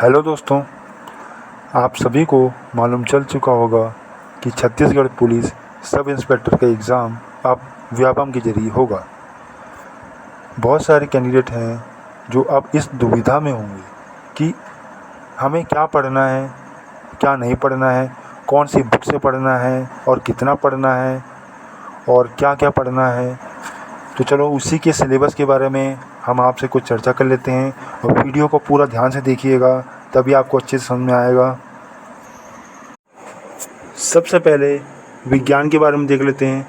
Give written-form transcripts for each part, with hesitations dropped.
Hello दोस्तों, आप सभी को मालूम चल चुका होगा कि छत्तीसगढ़ पुलिस सब इंस्पेक्टर का एग्ज़ाम अब व्यापम के ज़रिए होगा। बहुत सारे कैंडिडेट हैं जो अब इस दुविधा में होंगे कि हमें क्या पढ़ना है, क्या नहीं पढ़ना है, कौन सी बुक से पढ़ना है और कितना पढ़ना है और क्या क्या पढ़ना है। तो चलो उसी के सिलेबस के बारे में हम आपसे कुछ चर्चा कर लेते हैं और वीडियो को पूरा ध्यान से देखिएगा, तभी आपको अच्छे से समझ में आएगा। सबसे पहले विज्ञान के बारे में देख लेते हैं।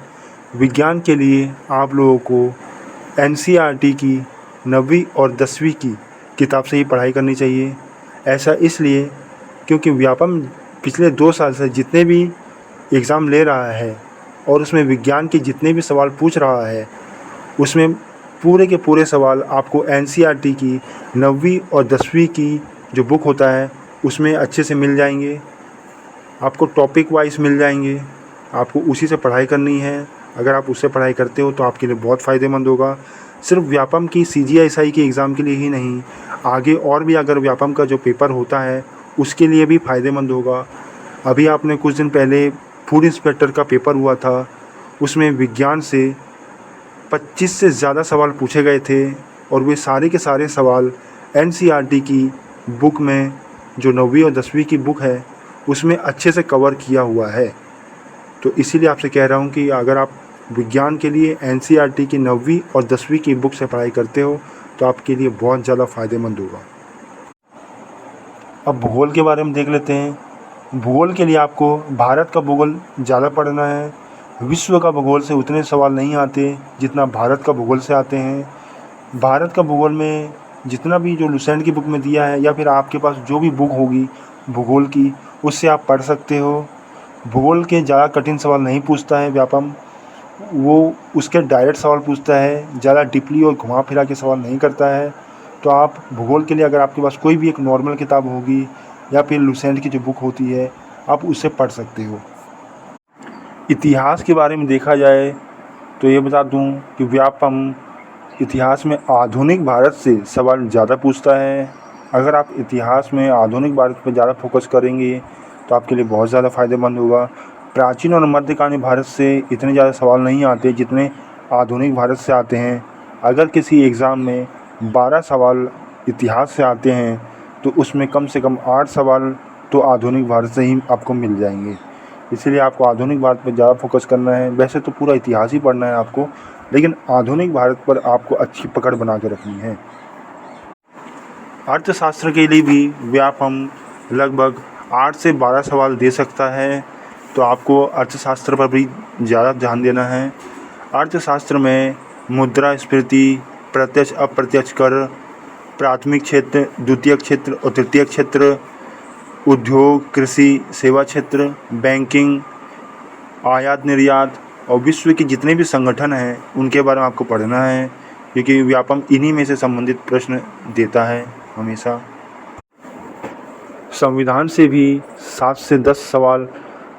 विज्ञान के लिए आप लोगों को एनसीईआरटी की 9वीं और 10वीं की किताब से ही पढ़ाई करनी चाहिए। ऐसा इसलिए क्योंकि व्यापम पिछले 2 साल से जितने भी एग्ज़ाम ले रहा है और उसमें विज्ञान के जितने भी सवाल पूछ रहा है, उसमें पूरे के पूरे सवाल आपको एनसीईआरटी की 9वीं और 10वीं की जो बुक होता है उसमें अच्छे से मिल जाएंगे। आपको टॉपिक वाइज मिल जाएंगे, आपको उसी से पढ़ाई करनी है। अगर आप उससे पढ़ाई करते हो तो आपके लिए बहुत फ़ायदेमंद होगा। सिर्फ व्यापम की सीजीआईएसआई के एग्ज़ाम के लिए ही नहीं, आगे और भी अगर व्यापम का जो पेपर होता है उसके लिए भी फ़ायदेमंद होगा। अभी आपने कुछ दिन पहले फूड इंस्पेक्टर का पेपर हुआ था, उसमें विज्ञान से 25 से ज़्यादा सवाल पूछे गए थे और वे सारे के सारे सवाल एनसीईआरटी की बुक में, जो 9वीं और 10वीं की बुक है, उसमें अच्छे से कवर किया हुआ है। तो इसीलिए आपसे कह रहा हूँ कि अगर आप विज्ञान के लिए एनसीईआरटी की 9वीं और 10वीं की बुक से पढ़ाई करते हो तो आपके लिए बहुत ज़्यादा फ़ायदेमंद होगा। अब भूगोल के बारे में देख लेते हैं। भूगोल के लिए आपको भारत का भूगोल ज़्यादा पढ़ना है। विश्व का भूगोल से उतने सवाल नहीं आते जितना भारत का भूगोल से आते हैं। भारत का भूगोल में जितना भी जो लुसेंट की बुक में दिया है या फिर आपके पास जो भी बुक होगी भूगोल की, उससे आप पढ़ सकते हो। भूगोल के ज़्यादा कठिन सवाल नहीं पूछता है व्यापम, वो उसके डायरेक्ट सवाल पूछता है, ज़्यादा डीपली और घुमा फिरा के सवाल नहीं करता है। तो आप भूगोल के लिए अगर आपके पास कोई भी एक नॉर्मल किताब होगी या फिर लुसेंट की जो बुक होती है, आप उससे पढ़ सकते हो। इतिहास के बारे में देखा जाए तो ये बता दूं कि व्यापम इतिहास में आधुनिक भारत से सवाल ज़्यादा पूछता है। अगर आप इतिहास में आधुनिक भारत पर ज़्यादा फोकस करेंगे तो आपके लिए बहुत ज़्यादा फ़ायदेमंद होगा। प्राचीन और मध्यकालीन भारत से इतने ज़्यादा सवाल नहीं आते जितने आधुनिक भारत से आते हैं। अगर किसी एग्ज़ाम में 12 सवाल इतिहास से आते हैं तो उसमें कम से कम 8 सवाल तो आधुनिक भारत से ही आपको मिल जाएंगे। इसलिए आपको आधुनिक भारत पर ज़्यादा फोकस करना है। वैसे तो पूरा इतिहास ही पढ़ना है आपको, लेकिन आधुनिक भारत पर आपको अच्छी पकड़ बना के रखनी है। अर्थशास्त्र के लिए भी व्यापम लगभग 8 से 12 सवाल दे सकता है, तो आपको अर्थशास्त्र पर भी ज़्यादा ध्यान देना है। अर्थशास्त्र में मुद्रास्फीति, प्रत्यक्ष अप्रत्यक्ष कर, प्राथमिक क्षेत्र, द्वितीयक क्षेत्र और तृतीयक क्षेत्र, उद्योग, कृषि, सेवा क्षेत्र, बैंकिंग, आयात निर्यात और विश्व के जितने भी संगठन हैं उनके बारे में आपको पढ़ना है, क्योंकि व्यापम इन्हीं में से संबंधित प्रश्न देता है हमेशा। संविधान से भी 7 से 10 सवाल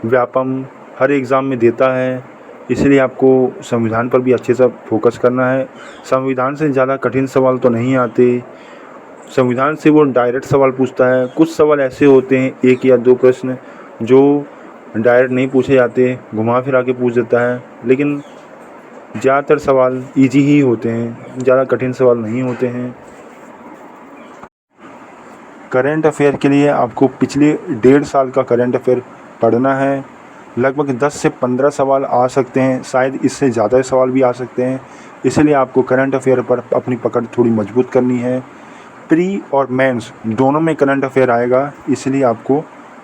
व्यापम हर एग्ज़ाम में देता है, इसलिए आपको संविधान पर भी अच्छे से फोकस करना है। संविधान से ज़्यादा कठिन सवाल तो नहीं आते, संविधान से वो डायरेक्ट सवाल पूछता है। कुछ सवाल ऐसे होते हैं, 1 या 2 प्रश्न जो डायरेक्ट नहीं पूछे जाते, घुमा फिरा के पूछ देता है, लेकिन ज़्यादातर सवाल इजी ही होते हैं, ज़्यादा कठिन सवाल नहीं होते हैं। करंट अफेयर के लिए आपको पिछले 1.5 साल का करंट अफेयर पढ़ना है। लगभग 10 से 15 सवाल आ सकते हैं, शायद इससे ज़्यादा सवाल भी आ सकते हैं, इसलिए आपको करंट अफेयर पर अपनी पकड़ थोड़ी मजबूत करनी है। प्री और मेंस दोनों में करंट अफेयर आएगा, इसलिए आपको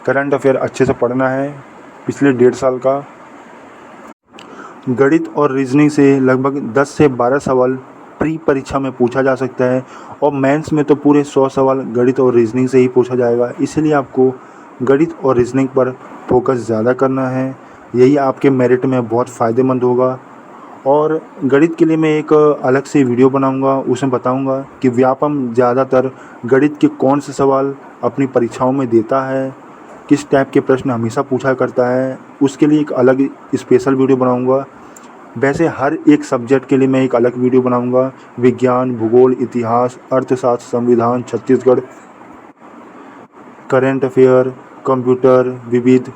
करंट अफेयर अच्छे से पढ़ना है पिछले 1.5 साल का। गणित और रीजनिंग से लगभग 10 से 12 सवाल प्री परीक्षा में पूछा जा सकता है और मेंस में तो पूरे 100 सवाल गणित और रीजनिंग से ही पूछा जाएगा, इसलिए आपको गणित और रीजनिंग पर फोकस ज़्यादा करना है। यही आपके मेरिट में बहुत फ़ायदेमंद होगा। और गणित के लिए मैं एक अलग से वीडियो बनाऊंगा, उसमें बताऊंगा कि व्यापम ज़्यादातर गणित के कौन से सवाल अपनी परीक्षाओं में देता है, किस टाइप के प्रश्न हमेशा पूछा करता है, उसके लिए एक अलग स्पेशल वीडियो बनाऊंगा। वैसे हर एक सब्जेक्ट के लिए मैं एक अलग वीडियो बनाऊंगा, विज्ञान, भूगोल, इतिहास, अर्थशास्त्र, संविधान, छत्तीसगढ़, करंट अफेयर, कंप्यूटर, विविध,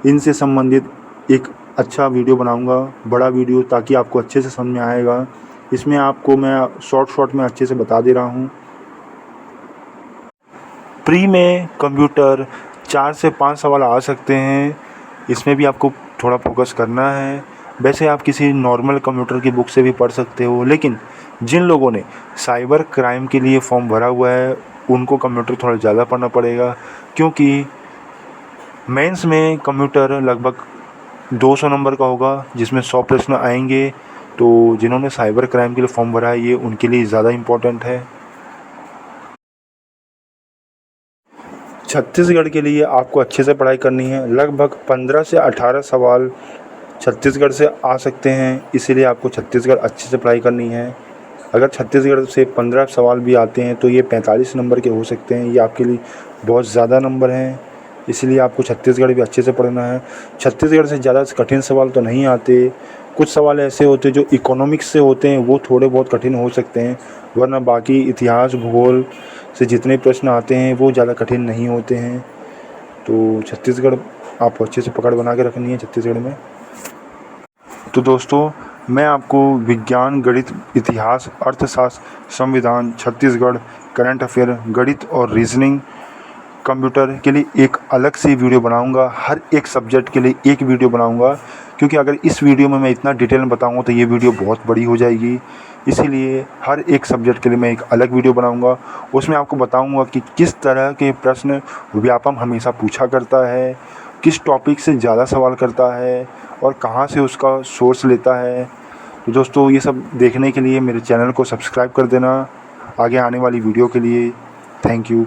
इनसे संबंधित एक अच्छा वीडियो बनाऊंगा, बड़ा वीडियो, ताकि आपको अच्छे से समझ में आएगा। इसमें आपको मैं शॉर्ट में अच्छे से बता दे रहा हूँ। प्री में कंप्यूटर 4 से 5 सवाल आ सकते हैं, इसमें भी आपको थोड़ा फोकस करना है। वैसे आप किसी नॉर्मल कंप्यूटर की बुक से भी पढ़ सकते हो, लेकिन जिन लोगों ने साइबर क्राइम के लिए फॉर्म भरा हुआ है उनको कंप्यूटर थोड़ा ज़्यादा पढ़ना पड़ेगा, क्योंकि मेंस में कंप्यूटर लगभग 200 नंबर का होगा, जिसमें 100 प्रश्न आएंगे। तो जिन्होंने साइबर क्राइम के लिए फॉर्म भरा है ये उनके लिए ज़्यादा इम्पोर्टेंट है। छत्तीसगढ़ के लिए आपको अच्छे से पढ़ाई करनी है। लगभग 15 से 18 सवाल छत्तीसगढ़ से आ सकते हैं, इसीलिए आपको छत्तीसगढ़ अच्छे से पढ़ाई करनी है। अगर छत्तीसगढ़ से 15 सवाल भी आते हैं तो ये 45 नंबर के हो सकते हैं, ये आपके लिए बहुत ज़्यादा नंबर हैं, इसलिए आपको छत्तीसगढ़ भी अच्छे से पढ़ना है। छत्तीसगढ़ से ज़्यादा कठिन सवाल तो नहीं आते, कुछ सवाल ऐसे होते हैं जो इकोनॉमिक्स से होते हैं, वो थोड़े बहुत कठिन हो सकते हैं, वरना बाकी इतिहास, भूगोल से जितने प्रश्न आते हैं वो ज़्यादा कठिन नहीं होते हैं। तो छत्तीसगढ़ आपको अच्छे से पकड़ बना के रखनी है छत्तीसगढ़ में। तो दोस्तों, मैं आपको विज्ञान, गणित, इतिहास, अर्थशास्त्र, संविधान, छत्तीसगढ़, करंट अफेयर, गणित और रीजनिंग, कंप्यूटर के लिए एक अलग से वीडियो बनाऊंगा। हर एक सब्जेक्ट के लिए एक वीडियो बनाऊंगा, क्योंकि अगर इस वीडियो में मैं इतना डिटेल में बताऊंगा तो ये वीडियो बहुत बड़ी हो जाएगी। इसीलिए हर एक सब्जेक्ट के लिए मैं एक अलग वीडियो बनाऊंगा। उसमें आपको बताऊंगा कि किस तरह के प्रश्न व्यापम हमेशा पूछा करता है, किस टॉपिक से ज़्यादा सवाल करता है और कहाँ से उसका सोर्स लेता है। तो दोस्तों, ये सब देखने के लिए मेरे चैनल को सब्सक्राइब कर देना आगे आने वाली वीडियो के लिए। Thank you.